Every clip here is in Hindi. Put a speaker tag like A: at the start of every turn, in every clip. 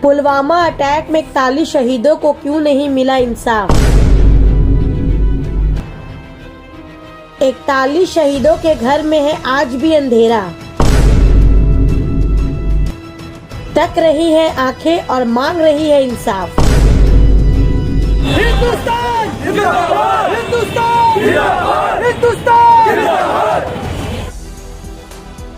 A: पुलवामा अटैक में 41 शहीदों को क्यों नहीं मिला इंसाफ। 41 शहीदों के घर में है आज भी अंधेरा। तक रही है आंखें और मांग रही है इंसाफ।
B: हिंदुस्तान जिंदाबाद, हिंदुस्तान जिंदाबाद, हिंदुस्तान जिंदाबाद।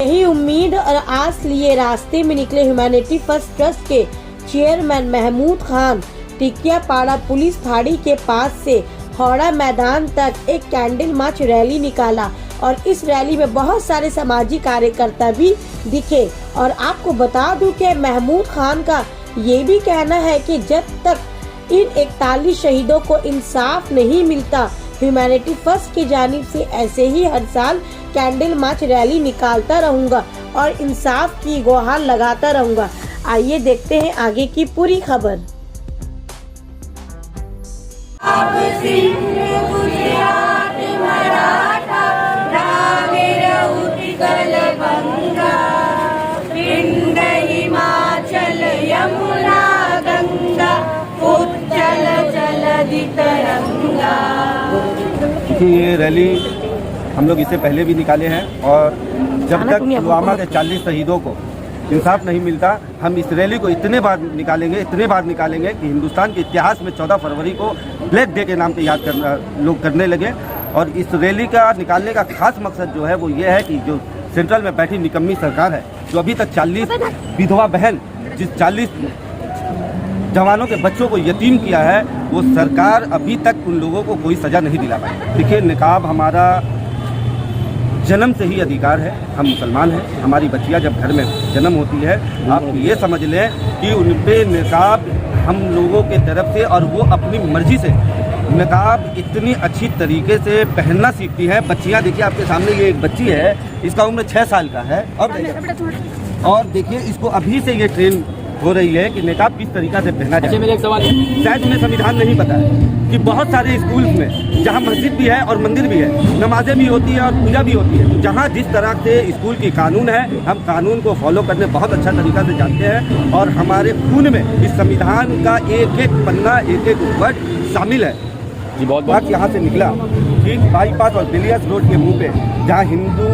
A: यही उम्मीद और आस लिए रास्ते में निकले ह्यूमैनिटी फर्स्ट ट्रस्ट के चेयरमैन महमूद खान टिकियापाड़ा पुलिस फाड़ी के पास से हौड़ा मैदान तक एक कैंडल मार्च रैली निकाला और इस रैली में बहुत सारे सामाजिक कार्यकर्ता भी दिखे। और आपको बता दूं कि महमूद खान का ये भी कहना है कि जब तक इन 41 शहीदों को इंसाफ नहीं मिलता, ह्यूमैनिटी फर्स्ट की जानिब से ऐसे ही हर साल कैंडल मार्च रैली निकालता रहूंगा और इंसाफ की गुहार लगाता रहूंगा। आइए देखते हैं आगे की पूरी खबर।
C: ये रैली हम लोग इससे पहले भी निकाले हैं और जब तक पुलवामा के 40 शहीदों को इंसाफ नहीं मिलता, हम इस रैली को इतने बार निकालेंगे कि हिंदुस्तान के इतिहास में 14 फरवरी को ब्लैक डे के नाम पे याद करना लोग करने लगे। और इस रैली का निकालने का खास मकसद जो है वो ये है कि जो सेंट्रल में बैठी निकम्मी सरकार है, जो अभी तक 40 विधवा बहन जिस 40 जवानों के बच्चों को यतीम किया है, वो सरकार अभी तक उन लोगों को कोई सज़ा नहीं दिला पाई। देखिए, निकाब हमारा जन्म से ही अधिकार है, हम मुसलमान हैं। हमारी बच्चियां जब घर में जन्म होती है, आप ये समझ लें कि उन पे निकाब हम लोगों के तरफ से, और वो अपनी मर्जी से निकाब इतनी अच्छी तरीके से पहनना सीखती है। बच्चियां देखिए, आपके सामने ये एक बच्ची है, इसका उम्र 6 साल का है और देखिए इसको अभी से ये ट्रेन हो रही है कि निकाब किस तरीका से पहना जाए।
B: मेरा एक सवाल है,
C: शायद उन्हें संविधान नहीं पता है कि बहुत सारे स्कूल में जहां मस्जिद भी है और मंदिर भी है, नमाजें भी होती है और पूजा भी होती है, जहां जिस तरह से स्कूल की कानून है, हम कानून को फॉलो करने बहुत अच्छा तरीका से जानते हैं और हमारे खून में इस संविधान का एक एक पन्ना, एक एक वर्ड शामिल है।
B: जी बहुत
C: बात यहाँ से निकला कि बाईपास और बिलियर्स रोड के मुंह पे जहाँ हिंदू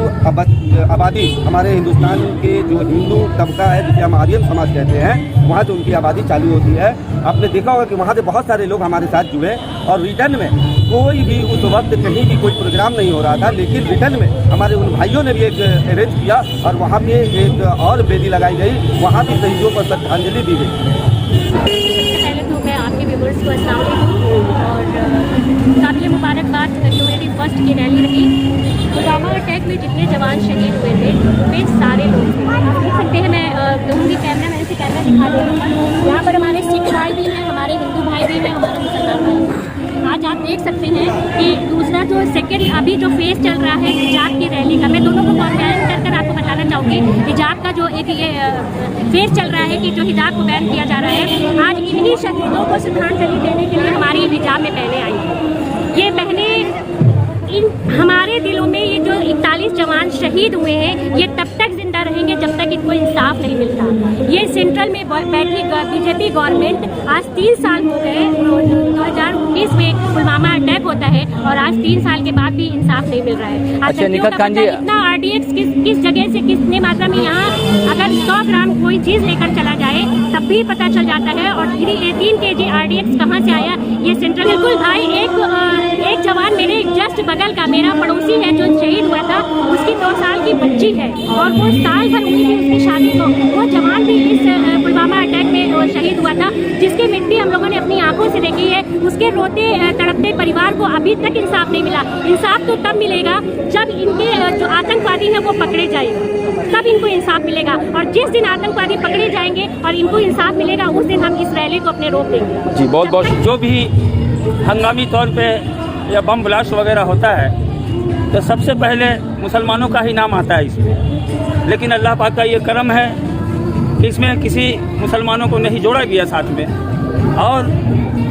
C: आबादी, हमारे हिंदुस्तान के जो हिंदू तबका है जिसे हम आर्यन समाज कहते हैं, वहाँ से उनकी आबादी चालू होती है। आपने देखा होगा कि वहाँ से बहुत सारे लोग हमारे साथ जुड़े और रिटर्न में कोई भी उस वक्त कहीं भी कोई प्रोग्राम नहीं हो रहा था, लेकिन रिटर्न में हमारे उन भाइयों ने भी एक अरेंज किया और वहाँ पे एक और वेदी लगाई गई, वहाँ भी शहीदों को श्रद्धांजलि दी गई।
D: आपके व्यूअर्स को अस्सलाम वालेकुम और काबिल मुबारकबाद ह्यूमैनिटी फर्स्ट की रैली रही। पुलवामा अटैक में जितने जवान शहीद हुए थे वे सारे लोग थे। आप देख सकते हैं, मैं दूँगी कैमरा मैन से कैमरा दिखा दूँगा। यहाँ पर हमारे सिख भाई भी हैं, हमारे हिंदू भाई भी हैं, हमारे मुसलमान भाई हैं। आज आप देख सकते हैं कि दूसरा जो सेकेंड अभी जो फेज चल रहा है हिजाब की रैली का, मैं दोनों को कंपेयर कर आपको बताना चाहूँगी। हिजाब का जो एक ये फेज चल रहा है कि जो हिजाब को बैन किया जा रहा है, आज इन्हीं शहीदों को श्रद्धांजलि देने के लिए हमारी हिजाब में बहनें आई हैं। ये बहनें हमारे दिलों में, ये जो 41 जवान शहीद हुए हैं, ये तब तक जिंदा रहेंगे जब तक इनको इंसाफ नहीं मिलता। ये सेंट्रल में बैठी बीजेपी गवर्नमेंट आज 3 साल हो गए, 2019 में पुलवामा अटैक होता है और आज 3 साल के बाद भी इंसाफ नहीं मिल रहा है।
B: अच्छा, निकट खान जी,
D: इतना RDX किस जगह से कितने मात्रा में, यहाँ अगर 100 ग्राम कोई चीज़ लेकर चला जाए तब भी पता चल जाता है। और 3 kg RDX कहाँ से आया, ये सेंट्रल। बिल्कुल भाई, एक जवान मेरे जस्ट बगल का मेरा पड़ोसी है जो शहीद हुआ था, उसकी 2 साल की बच्ची है और वो साल भर हुई थी उसकी शादी को। वो जवान भी इस पुलवामा अटैक में शहीद हुआ था, जिसकी मृत्यु हम लोगों ने अपनी आंखों से देखी है। उसके रोते तड़पते परिवार को अभी तक इंसाफ नहीं मिला। इंसाफ तो तब मिलेगा जब इनके जो आतंकवादी हैं वो पकड़े जाएंगे, तब इनको इंसाफ मिलेगा। और जिस दिन आतंकवादी पकड़े जाएंगे और इनको इंसाफ मिलेगा, उस दिन हम इस रैली को अपने रोक देंगे।
B: जी बहुत बहुत।
E: जो भी हंगामी तौर पे या बम ब्लास्ट वगैरह होता है तो सबसे पहले मुसलमानों का ही नाम आता है इसमें, लेकिन अल्लाह पाक का ये करम है कि इसमें किसी मुसलमानों को नहीं जोड़ा गया साथ में। और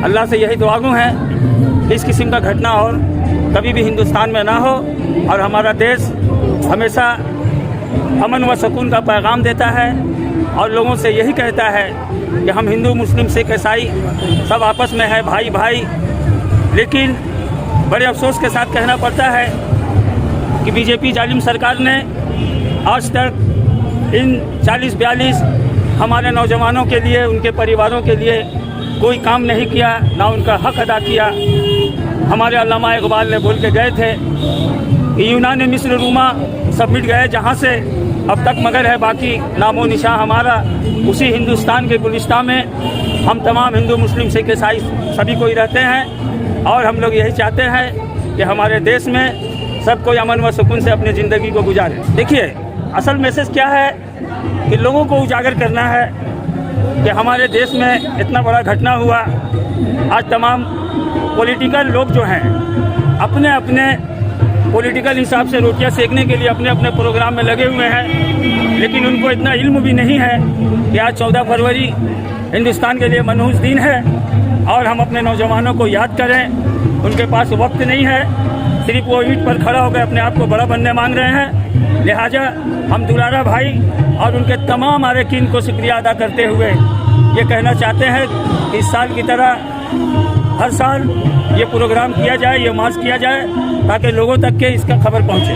E: अल्लाह से यही दुआगू है इस किस्म का घटना और कभी भी हिंदुस्तान में ना हो और हमारा देश हमेशा अमन व सुकून का पैगाम देता है और लोगों से यही कहता है कि हम हिंदू मुस्लिम सिख ईसाई सब आपस में है भाई भाई। लेकिन बड़े अफसोस के साथ कहना पड़ता है कि बीजेपी जालिम सरकार ने आज तक इन 40-42 हमारे नौजवानों के लिए, उनके परिवारों के लिए कोई काम नहीं किया, ना उनका हक अदा किया। हमारे अल्लामा इकबाल ने बोल के गए थे कि यूनान मिस्र रूमा सब मिट गए जहाँ से अब तक मगर है बाकी नामो निशा हमारा। उसी हिंदुस्तान के गुलिस्तान में हम तमाम हिंदू मुस्लिम सिख ईसाई सभी कोई रहते हैं और हम लोग यही चाहते हैं कि हमारे देश में सब कोई अमन व सुकून से अपनी ज़िंदगी को गुजारे। देखिए, असल मैसेज क्या है कि लोगों को उजागर करना है कि हमारे देश में इतना बड़ा घटना हुआ। आज तमाम पॉलिटिकल लोग जो हैं अपने अपने पॉलिटिकल हिसाब से रोटियां सेकने के लिए अपने अपने प्रोग्राम में लगे हुए हैं, लेकिन उनको इतना इल्म भी नहीं है कि आज 14 फरवरी हिंदुस्तान के लिए मनहूस दिन है और हम अपने नौजवानों को याद करें। उनके पास वक्त नहीं है, सिर्फ वो ईंट पर खड़ा होकर अपने आप को बड़ा बनने मांग रहे हैं। लिहाजा हम दुलारा भाई और उनके तमाम अरकान को शुक्रिया अदा करते हुए ये कहना चाहते हैं कि इस साल की तरह हर साल ये प्रोग्राम किया जाए, ये मार्च किया जाए ताकि लोगों तक के इसका खबर पहुँचे।